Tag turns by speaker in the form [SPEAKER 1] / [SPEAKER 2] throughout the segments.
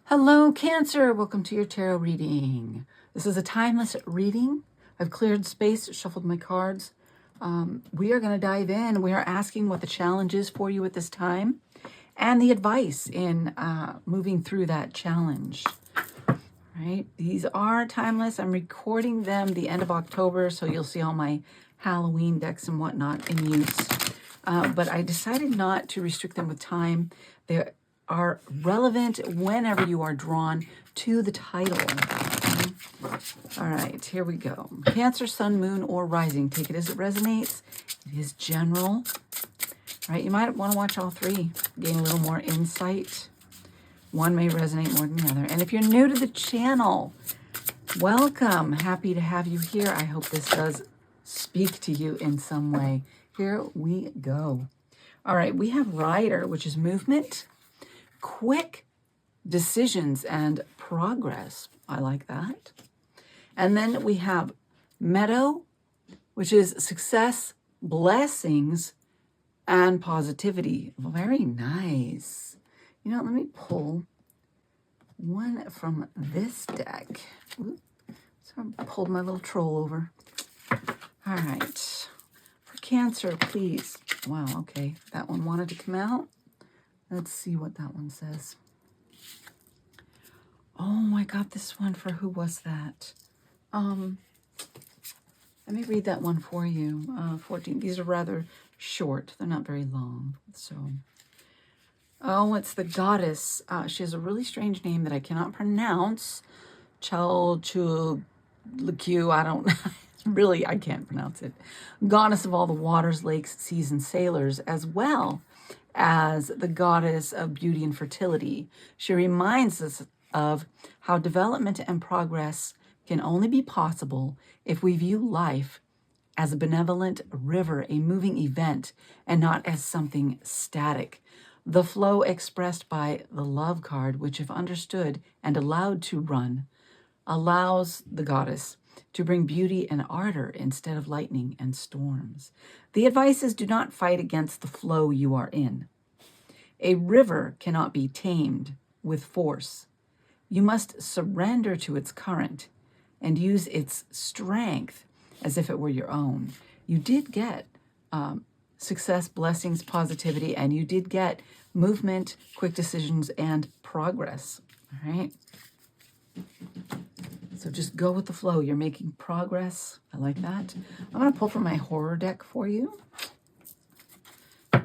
[SPEAKER 1] Hello, Cancer. Welcome to your tarot reading. This is a timeless reading. I've cleared space, shuffled my cards. We are going to dive in. We are asking what the challenge is for you at this time and the advice in moving through that challenge. Right? These are timeless. I'm recording them the end of October, so you'll see all my Halloween decks and whatnot in use. But I decided not to restrict them with time. They are relevant whenever you are drawn to the title. Okay? All right, here we go. Cancer, Sun, Moon, or Rising. Take it as it resonates. It is general. All right, you might want to watch all three, gain a little more insight. One may resonate more than the other. And if you're new to the channel, welcome. Happy to have you here. I hope this does speak to you in some way. Here we go. All right, we have Rider, which is movement, quick decisions, and progress. I like that. And then we have Meadow, which is success, blessings, and positivity. Very nice. You know, let me pull one from this deck. Ooh, so I pulled my little troll over. All right. For Cancer, please. Wow, okay. That one wanted to come out. Let's see what that one says. Oh, I got this one for who was that? Let me read that one for you. 14. These are rather short. They're not very long. So, oh, it's the goddess. She has a really strange name that I cannot pronounce. Chalchulq. I don't really, I can't pronounce it. Goddess of all the waters, lakes, seas, and sailors, as well as the goddess of beauty and fertility. She reminds us of how development and progress can only be possible if we view life as a benevolent river, a moving event, and not as something static. The flow expressed by the love card, which if understood and allowed to run, allows the goddess to bring beauty and ardor instead of lightning and storms. The advice is, do not fight against the flow you are in. A river cannot be tamed with force. You must surrender to its current and use its strength as if it were your own. You did get success, blessings, positivity, and you did get movement, quick decisions, and progress. All right? So just go with the flow. You're making progress. I like that. I'm going to pull from my horror deck for you.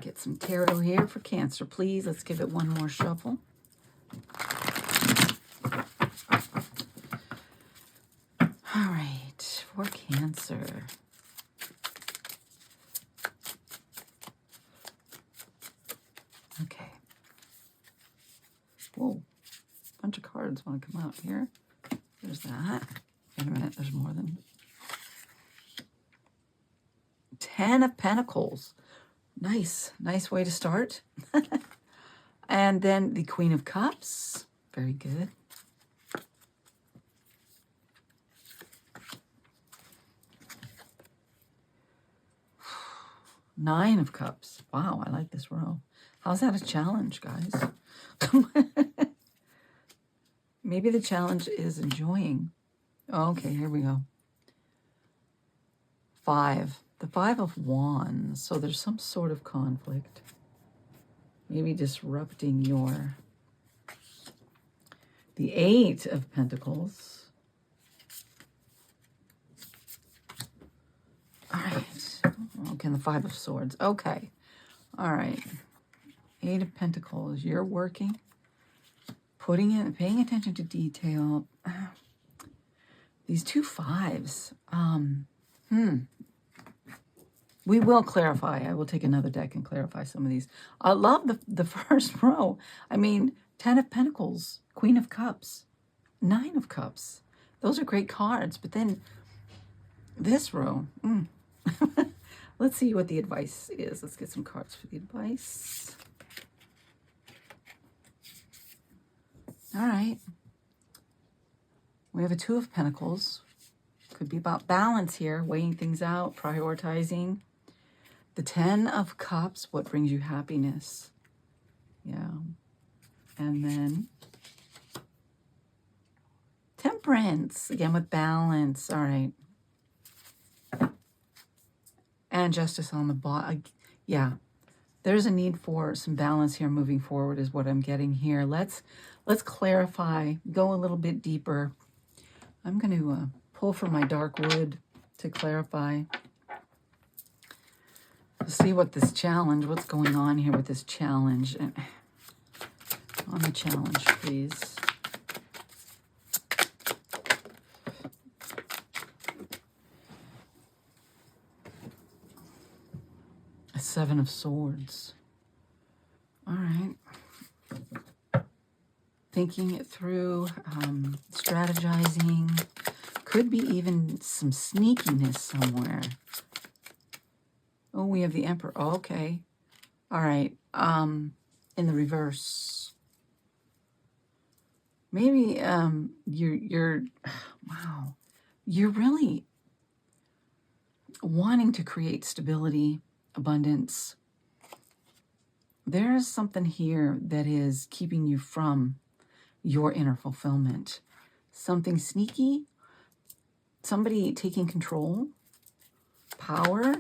[SPEAKER 1] Get some tarot here for Cancer, please. Let's give it one more shuffle. All right, for Cancer. Okay. Whoa, bunch of cards want to come out here. There's that. Wait a minute, there's more than 10 of Pentacles. Nice way to start. And then the Queen of Cups. Very good. Nine of Cups. Wow, I like this row. How's that a challenge, guys? Maybe the challenge is enjoying. Okay, here we go. 5. The 5 of Wands. So there's some sort of conflict. Maybe disrupting your... The 8 of Pentacles. All right. Okay, and the 5 of Swords. Okay. All right. 8 of Pentacles. You're working. Putting in, paying attention to detail. These 2 5s. We will clarify. I will take another deck and clarify some of these. I love the first row. I mean, 10 of Pentacles, Queen of Cups, 9 of Cups. Those are great cards. But then this row. Let's see what the advice is. Let's get some cards for the advice. All right. We have a 2 of Pentacles. Could be about balance here, weighing things out, prioritizing. The 10 of Cups, what brings you happiness? Yeah. And then Temperance, again with balance. All right. And Justice on the bottom. Yeah, there's a need for some balance here moving forward is what I'm getting here. Let's clarify, go a little bit deeper. I'm going to pull from my dark wood to clarify. See what this challenge, what's going on here with this challenge. And on the challenge, please. A Seven of Swords. All right. Thinking it through, strategizing. Could be even some sneakiness somewhere. Oh, we have the Emperor. Oh, okay. All right. In the reverse. Maybe you're wow. You're really wanting to create stability, abundance. There's something here that is keeping you from your inner fulfillment. Something sneaky, somebody taking control, power.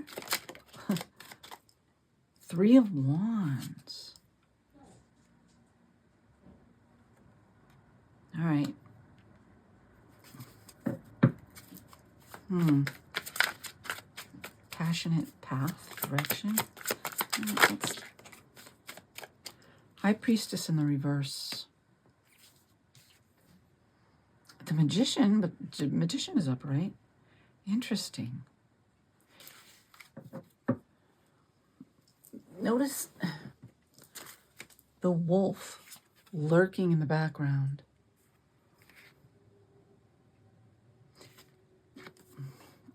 [SPEAKER 1] Three of Wands. All right. Passionate path, direction. High Priestess in the reverse. The Magician, but the Magician is upright. Interesting. Notice the wolf lurking in the background.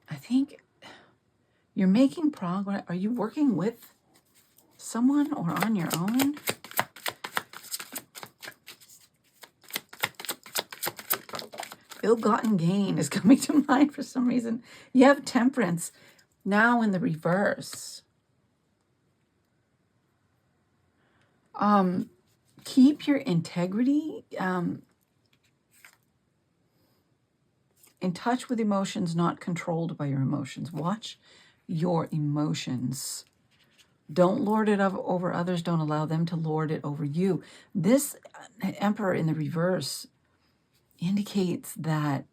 [SPEAKER 1] I think you're making progress. Are you working with someone or on your own? Ill-gotten gain is coming to mind for some reason. You have Temperance now in the reverse. Keep your integrity, in touch with emotions, not controlled by your emotions. Watch your emotions. Don't lord it over others. Don't allow them to lord it over you. This Emperor in the reverse indicates that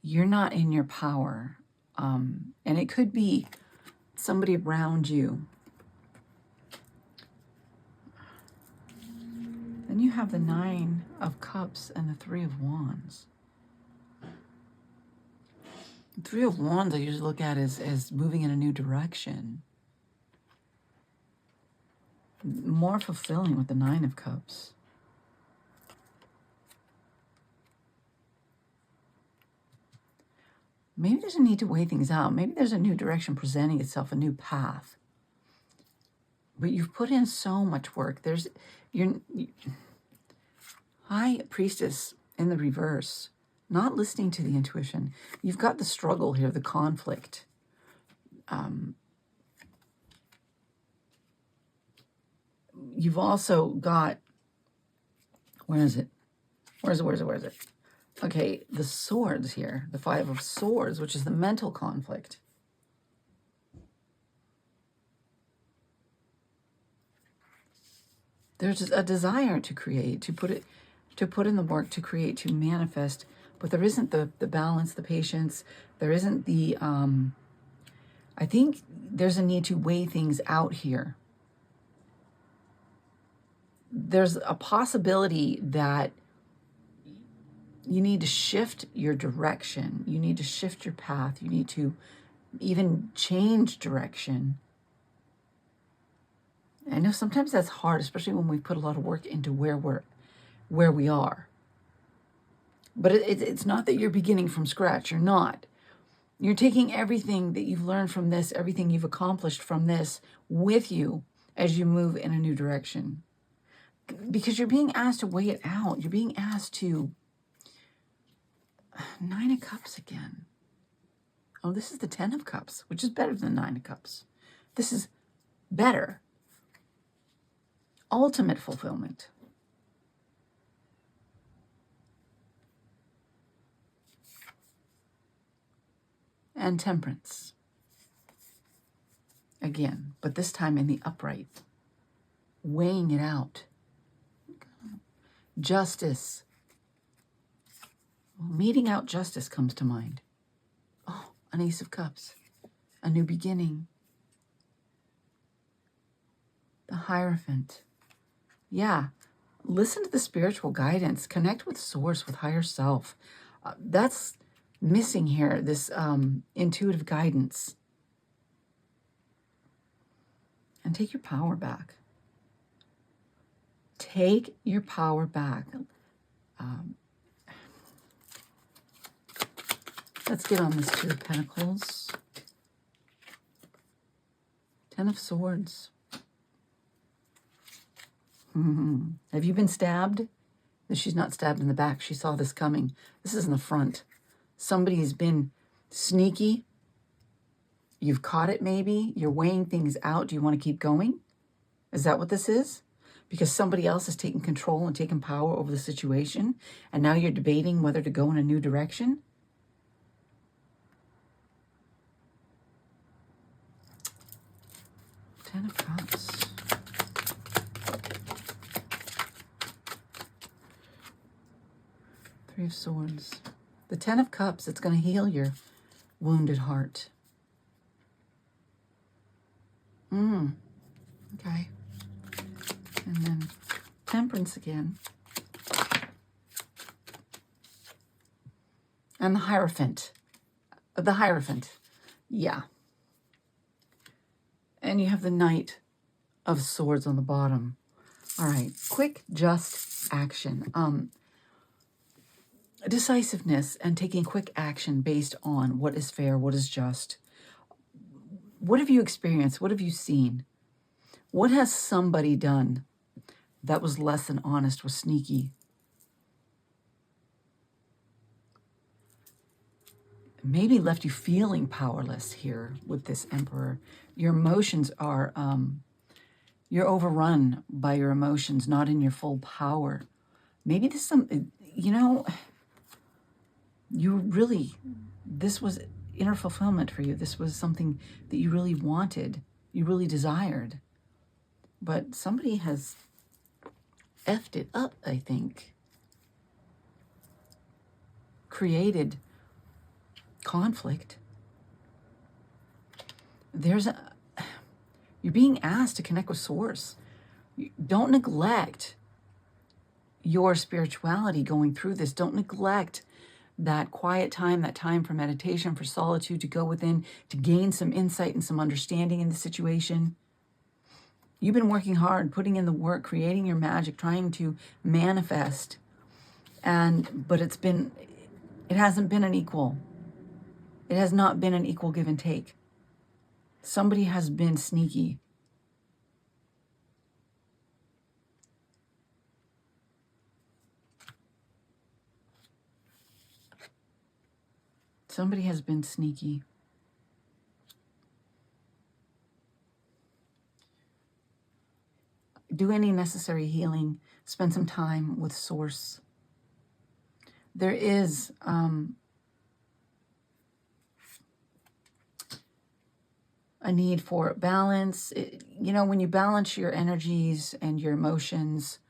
[SPEAKER 1] you're not in your power. And it could be somebody around you. Then you have the Nine of Cups and the Three of Wands. The Three of Wands I usually look at as moving in a new direction. More fulfilling with the Nine of Cups. Maybe there's a need to weigh things out. Maybe there's a new direction presenting itself, a new path. But you've put in so much work. High Priestess in the reverse, not listening to the intuition. You've got the struggle here, the conflict. You've also got, where is it? Where is it? Okay, the swords here, the Five of Swords, which is the mental conflict. There's a desire to create, to put in the work, to create, to manifest, but there isn't the balance, the patience. There isn't the, I think there's a need to weigh things out here. There's a possibility that you need to shift your direction. You need to shift your path. You need to even change direction. I know sometimes that's hard, especially when we put a lot of work into where we are. But it's not that you're beginning from scratch. You're not. You're taking everything that you've learned from this, everything you've accomplished from this with you as you move in a new direction. Because you're being asked to weigh it out. You're being asked to... Nine of Cups again. Oh, this is the Ten of Cups, which is better than the Nine of Cups. This is better. Ultimate fulfillment. and Temperance. Again, but this time in the upright. Weighing it out. Justice. Meeting out justice comes to mind. Oh, an Ace of Cups. A new beginning. The Hierophant. Yeah. Listen to the spiritual guidance. Connect with Source, with higher self. That's missing here, this intuitive guidance. And take your power back. Take your power back. Let's get on this Two of Pentacles. Ten of Swords. Have you been stabbed? She's not stabbed in the back. She saw this coming. This is in the front. Somebody has been sneaky. You've caught it maybe. You're weighing things out. Do you want to keep going? Is that what this is? Because somebody else has taken control and taken power over the situation, and now you're debating whether to go in a new direction? Ten of Cups. Three of Swords. The Ten of Cups, it's going to heal your wounded heart. Okay. And then Temperance again. And the Hierophant. The Hierophant. Yeah. And you have the Knight of Swords on the bottom. All right. Quick, just action. Decisiveness and taking quick action based on what is fair, what is just. What have you experienced? What have you seen? What has somebody done that was less than honest, was sneaky? Maybe left you feeling powerless here with this Emperor. Your emotions are, you're overrun by your emotions, not in your full power. Maybe this is some, you know, you really, this was inner fulfillment for you. This was something that you really wanted, you really desired. But somebody has effed it up, I think. Created conflict. You're being asked to connect with Source. Don't neglect your spirituality going through this. Don't neglect that quiet time, that time for meditation, for solitude, to go within, to gain some insight and some understanding in the situation. You've been working hard, putting in the work, creating your magic, trying to manifest. But it hasn't been an equal. It has not been an equal give and take. Somebody has been sneaky. Somebody has been sneaky. Do any necessary healing. Spend some time with Source. There is a need for balance. You know, when you balance your energies and your emotions,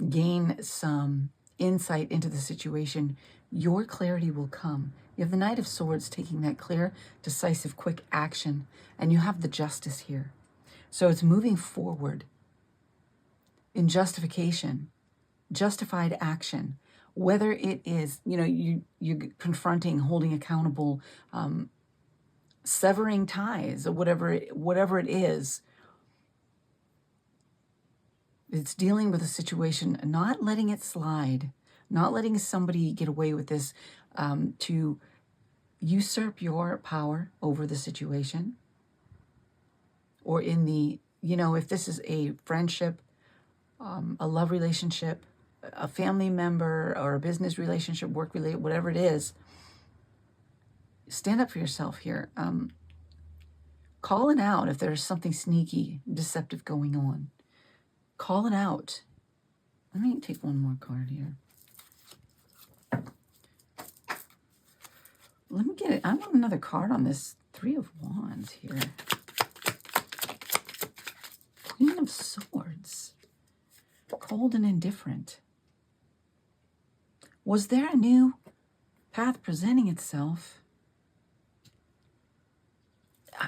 [SPEAKER 1] gain some insight into the situation, your clarity will come. You have the Knight of Swords taking that clear, decisive, quick action, and you have the Justice here. So it's moving forward in justification, justified action, whether it is, you know, you're confronting, holding accountable, severing ties, or whatever it is. It's dealing with a situation, not letting it slide, not letting somebody get away with this to usurp your power over the situation. Or in the, you know, if this is a friendship, a love relationship, a family member, or a business relationship, work related, whatever it is, stand up for yourself here. Call it out if there's something sneaky, deceptive going on. Call it out. Let me take one more card here. Let me get it. I want another card on this Three of Wands here. Queen of Swords. Cold and indifferent. Was there a new path presenting itself?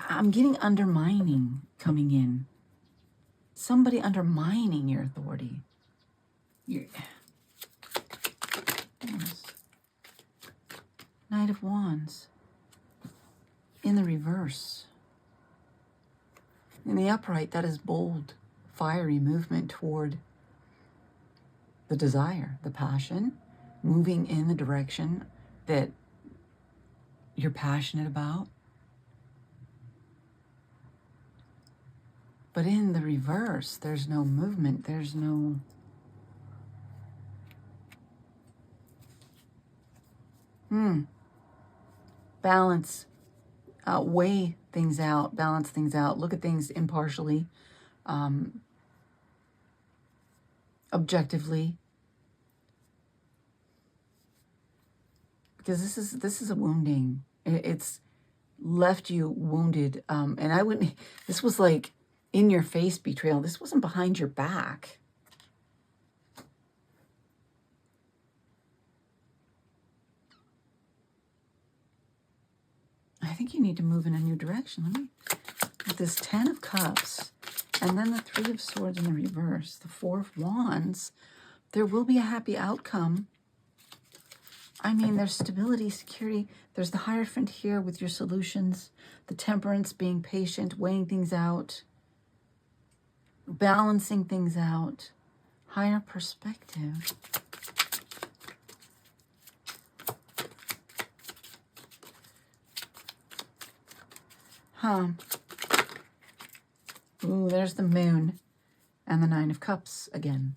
[SPEAKER 1] I'm getting undermining coming in. Somebody undermining your authority. Knight of Wands. In the reverse. In the upright, that is bold, fiery movement toward the desire, the passion, moving in the direction that you're passionate about. But in the reverse, there's no movement, there's no... Balance, weigh things out, balance things out, look at things impartially, objectively. Because this is a wounding. It's left you wounded. And I wouldn't, this was like in your face betrayal. This wasn't behind your back. I think you need to move in a new direction. Let me, with this 10 of Cups, and then the 3 of Swords in the reverse, the 4 of Wands, there will be a happy outcome. I mean, there's stability, security. There's the Hierophant here with your solutions, the Temperance, being patient, weighing things out, balancing things out, higher perspective. Ooh, there's the Moon and the 9 of Cups again.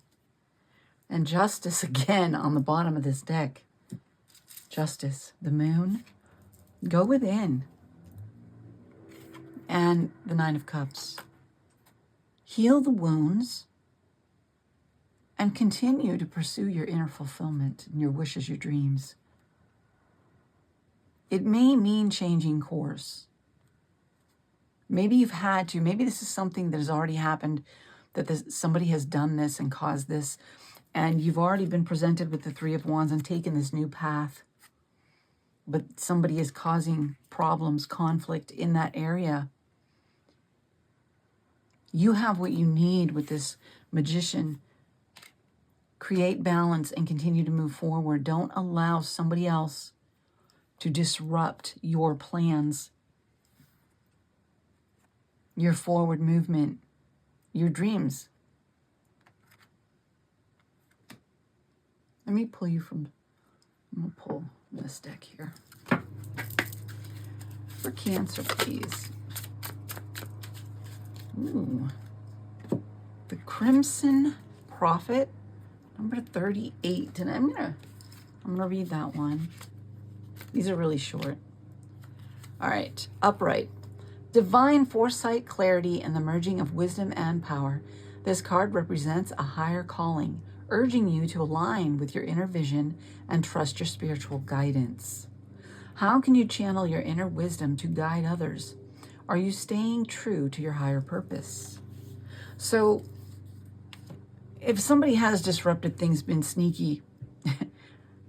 [SPEAKER 1] And Justice again on the bottom of this deck. Justice, the Moon, go within. And the 9 of Cups. Heal the wounds and continue to pursue your inner fulfillment and your wishes, your dreams. It may mean changing course. Maybe you've had to. Maybe this is something that has already happened, that somebody has done this and caused this, and you've already been presented with the 3 of Wands and taken this new path. But somebody is causing problems, conflict in that area. You have what you need with this Magician. Create balance and continue to move forward. Don't allow somebody else to disrupt your plans, your forward movement, your dreams. Let me pull you from, I'm going to pull this deck here. For Cancer, please. Ooh. The Crimson Prophet, number 38. And I'm gonna read that one. These are really short. All right, upright. Divine foresight, clarity, and the merging of wisdom and power. This card represents a higher calling, urging you to align with your inner vision and trust your spiritual guidance. How can you channel your inner wisdom to guide others? Are you staying true to your higher purpose? So, if somebody has disrupted things, been sneaky,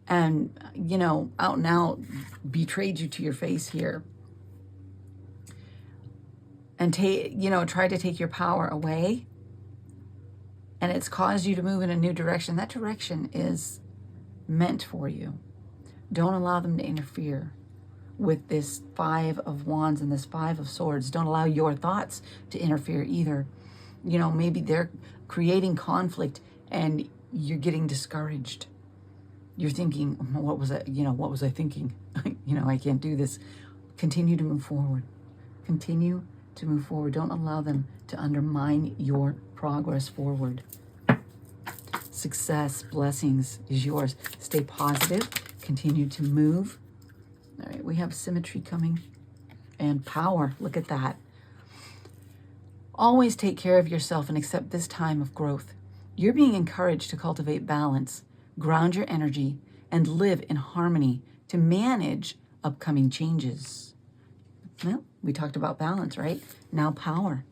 [SPEAKER 1] and, you know, out and out betrayed you to your face here, and tried to take your power away, and it's caused you to move in a new direction, that direction is meant for you. Don't allow them to interfere with this 5 of Wands and this 5 of Swords. Don't allow your thoughts to interfere either. You know, maybe they're creating conflict and you're getting discouraged. You're thinking, what was I thinking? I can't do this. Continue to move forward. Continue to move forward. Don't allow them to undermine your progress forward. Success, blessings is yours. Stay positive. Continue to move. All right, we have symmetry coming and power. Look at that. Always take care of yourself and accept this time of growth. You're being encouraged to cultivate balance, ground your energy, and live in harmony to manage upcoming changes. Well, we talked about balance, right? Now power.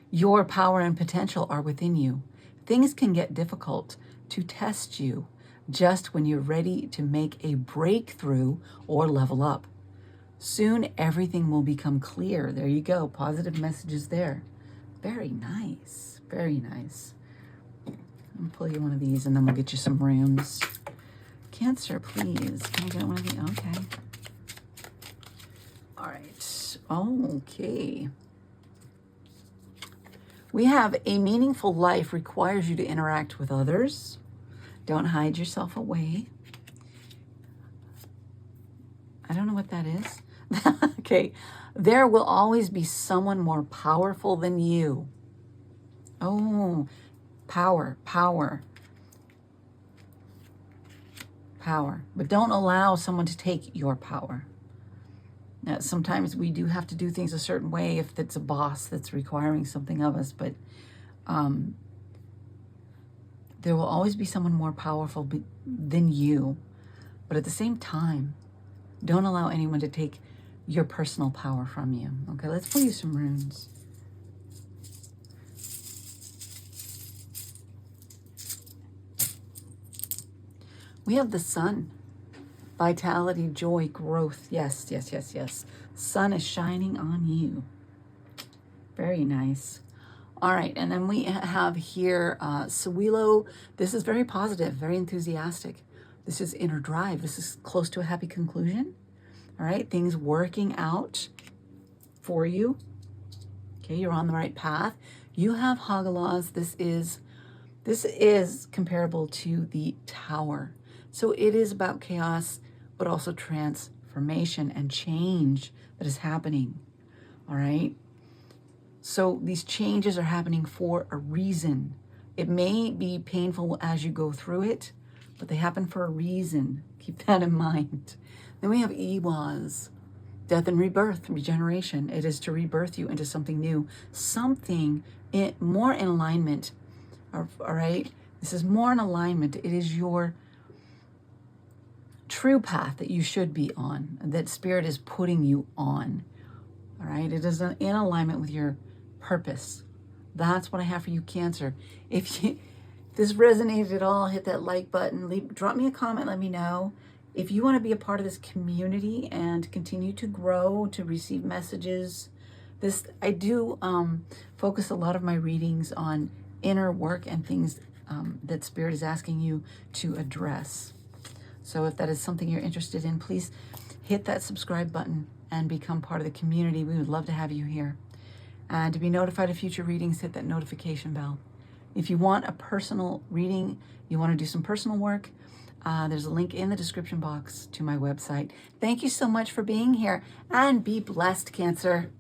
[SPEAKER 1] Your power and potential are within you. Things can get difficult to test you just when you're ready to make a breakthrough or level up. Soon everything will become clear. There you go. Positive messages there. Very nice. Very nice. I'm going to pull you one of these and then we'll get you some runes. Cancer, please. Can I get one of these? Okay. All right. Okay. We have a meaningful life requires you to interact with others. Don't hide yourself away. I don't know what that is. Okay. There will always be someone more powerful than you. Oh, power, power. Power. But don't allow someone to take your power. Now, sometimes we do have to do things a certain way if it's a boss that's requiring something of us, but there will always be someone more powerful than you. But at the same time, don't allow anyone to take your personal power from you. Okay, let's pull you some runes. We have the sun. Vitality, joy, growth. Yes, yes, yes, yes. Sun is shining on you. Very nice. All right, and then we have here Sawilo. This is very positive, very enthusiastic. This is inner drive. This is close to a happy conclusion. All right, things working out for you. Okay, you're on the right path. You have Hagalas. This is comparable to the Tower. So it is about chaos, but also transformation and change that is happening. All right. So these changes are happening for a reason. It may be painful as you go through it, but they happen for a reason. Keep that in mind. Then we have Iwas, death and rebirth, regeneration. It is to rebirth you into something new, something more in alignment. All right. This is more in alignment. It is your true path that you should be on, that Spirit is putting you on. All right. It is in alignment with your purpose. That's what I have for you, Cancer. If this resonated at all, hit that like button. Drop me a comment. Let me know. If you want to be a part of this community and continue to grow, to receive messages, I do focus a lot of my readings on inner work and things that Spirit is asking you to address. So if that is something you're interested in, please hit that subscribe button and become part of the community. We would love to have you here. And to be notified of future readings, hit that notification bell. If you want a personal reading, you want to do some personal work, there's a link in the description box to my website. Thank you so much for being here, and be blessed, Cancer.